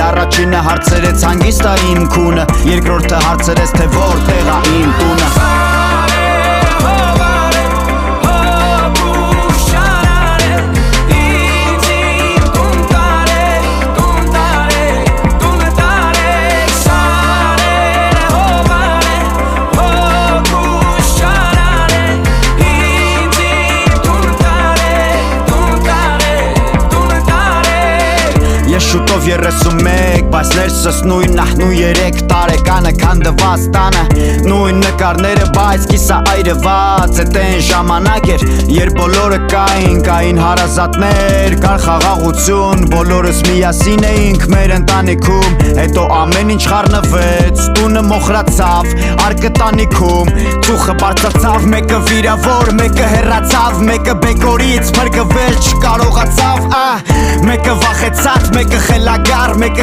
Առաջինը հարցրեց հանգիստ ա իմ քունը, երկրորդը հարցրեց թե որտեղ ա իմ տունը։ Ես շուտով 31, բայց ներսս նույնն ա, նույն 3 տարեկանը քանդված տանը, նույն նկարները, բայց կիսա այրված, էդ այն ժամանակ էր, երբ բոլորը կային հարազատներ, կար խաղաղություն, բոլորս միասին էինք մեր ընտանիքում, հետո ամեն ինչ խառնվեց, տունը մոխրացավ, արկը տանիքում, ծուխը բարձրացավ, մեկը վիրավոր, մեկը հեռացավ, մեկը բեկորից փրկվել չկարողացավ, մեկը վախեցած, մեկը խելագար,